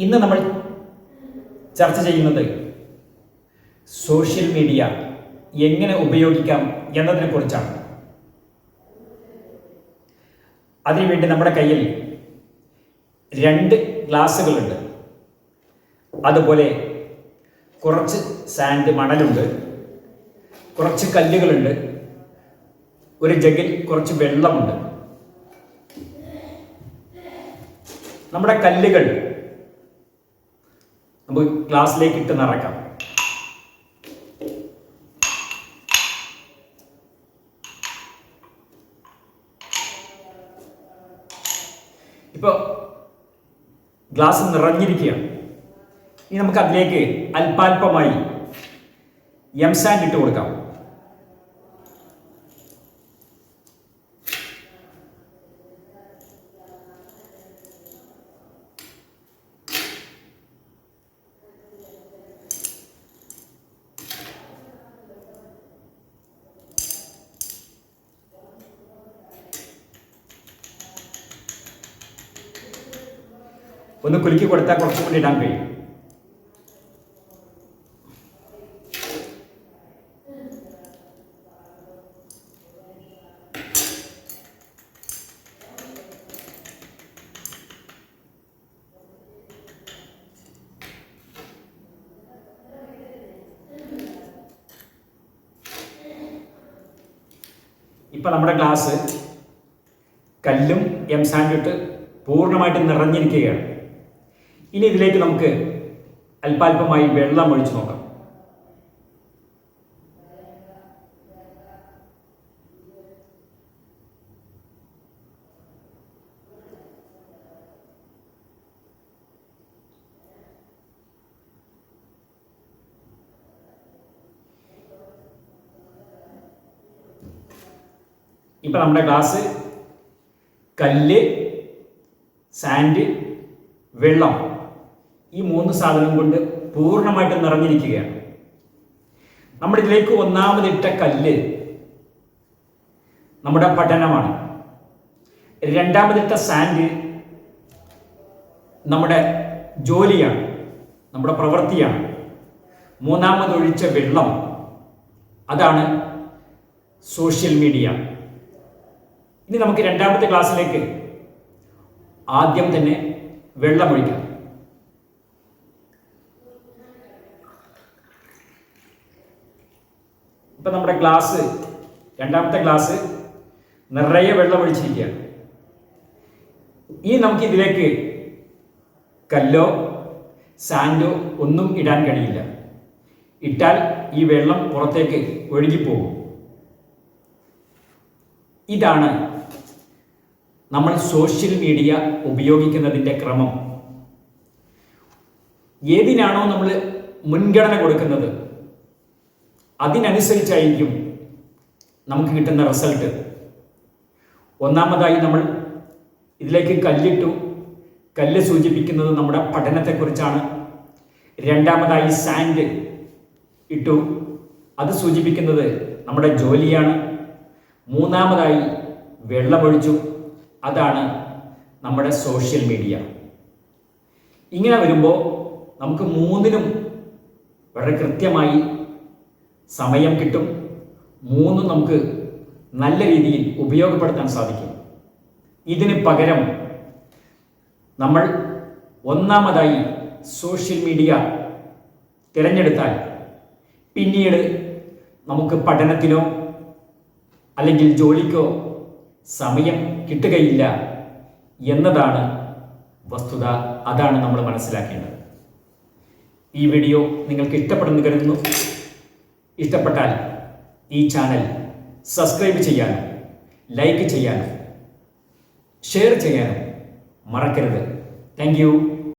ഇന്ന് നമ്മൾ ചർച്ച ചെയ്യുന്നത് സോഷ്യൽ മീഡിയ എങ്ങനെ ഉപയോഗിക്കാം എന്നതിനെക്കുറിച്ചാണ്. അതിനുവേണ്ടി നമ്മുടെ കയ്യിൽ 2 ഗ്ലാസ്സുകളുണ്ട്. അതുപോലെ കുറച്ച് സാൻഡ് മണലുണ്ട്, കുറച്ച് കല്ലുകളുണ്ട്, ഒരു ജഗ്ഗിൽ കുറച്ച് വെള്ളമുണ്ട്. നമ്മുടെ കല്ലുകൾ നമുക്ക് ഗ്ലാസ്സിലേക്ക് ഇട്ട് നിറയ്ക്കാം. ഇപ്പോൾ ഗ്ലാസ് നിറഞ്ഞിരിക്കുകയാണ്. ഇനി നമുക്ക് അതിലേക്ക് അല്പാൽപമായി എം സാൻഡ് ഇട്ട് കൊടുക്കാം. ഒന്ന് കുലുക്കി കൊടുത്താൽ കുറച്ചും കൂടി ഇടാൻ കഴിയും. ഇപ്പൊ നമ്മുടെ ഗ്ലാസ് കല്ലും എം സാൻഡും ഇട്ട് പൂർണ്ണമായിട്ട് നിറഞ്ഞിരിക്കുകയാണ്. ഇനി ഇതിലേക്ക് നമുക്ക് അല്പാൽപമായി വെള്ളം ഒഴിച്ചു നോക്കാം. ഇപ്പൊ നമ്മുടെ ഗ്ലാസ് കല്ല്, സാൻഡ്, വെള്ളം ഈ 3 സാധനം കൊണ്ട് പൂർണ്ണമായിട്ട് നിറഞ്ഞിരിക്കുകയാണ്. നമ്മുടെ ഇതിലേക്ക് ഒന്നാമതിട്ട കല്ല് നമ്മുടെ പഠനമാണ്. രണ്ടാമതിട്ട സാൻഡ് നമ്മുടെ ജോലിയാണ്, നമ്മുടെ പ്രവൃത്തിയാണ്. മൂന്നാമതൊഴിച്ച വെള്ളം അതാണ് സോഷ്യൽ മീഡിയ. ഇനി നമുക്ക് രണ്ടാമത്തെ ക്ലാസ്സിലേക്ക് ആദ്യം തന്നെ വെള്ളമൊഴിക്കാം. ഇപ്പൊ നമ്മുടെ ഗ്ലാസ്, രണ്ടാമത്തെ ഗ്ലാസ് നിറയെ വെള്ളം ഒഴിച്ചിരിക്കുകയാണ്. ഇനി നമുക്ക് ഇതിലേക്ക് കല്ലോ സാൻഡോ ഒന്നും ഇടാൻ കഴിയില്ല. ഇട്ടാൽ ഈ വെള്ളം പുറത്തേക്ക് ഒഴുകിപ്പോകും. ഇതാണ് നമ്മൾ സോഷ്യൽ മീഡിയ ഉപയോഗിക്കുന്നതിൻ്റെ ക്രമം. ഏതിനാണോ നമ്മൾ മുൻഗണന കൊടുക്കുന്നത് അതിനനുസരിച്ചായിരിക്കും നമുക്ക് കിട്ടുന്ന റിസൾട്ട്. ഒന്നാമതായി നമ്മൾ ഇതിലേക്ക് കല്ലിട്ടു. കല്ല് സൂചിപ്പിക്കുന്നത് നമ്മുടെ പഠനത്തെക്കുറിച്ചാണ്. രണ്ടാമതായി സാൻഡ് ഇട്ടു, അത് സൂചിപ്പിക്കുന്നത് നമ്മുടെ ജോലിയാണ്. മൂന്നാമതായി വെള്ളമൊഴിച്ചു, അതാണ് നമ്മുടെ സോഷ്യൽ മീഡിയ. ഇങ്ങനെ വരുമ്പോൾ നമുക്ക് 3നും വളരെ കൃത്യമായി സമയം കിട്ടും. 3 നമുക്ക് നല്ല രീതിയിൽ ഉപയോഗപ്പെടുത്താൻ സാധിക്കും. ഇതിന് പകരം നമ്മൾ ഒന്നാമതായി സോഷ്യൽ മീഡിയ തിരഞ്ഞെടുത്താൽ പിന്നീട് നമുക്ക് പഠനത്തിനോ അല്ലെങ്കിൽ ജോലിക്കോ സമയം കിട്ടുകയില്ല എന്നതാണ് വസ്തുത. അതാണ് നമ്മൾ മനസ്സിലാക്കേണ്ടത്. ഈ വീഡിയോ നിങ്ങൾക്ക് ഇഷ്ടപ്പെടുന്നു കരുതുന്നു. ഇഷ്ടപ്പെട്ടാൽ ഈ ചാനൽ സബ്സ്ക്രൈബ് ചെയ്യാനും ലൈക്ക് ചെയ്യാനും ഷെയർ ചെയ്യാനും മറക്കരുത്. Thank you.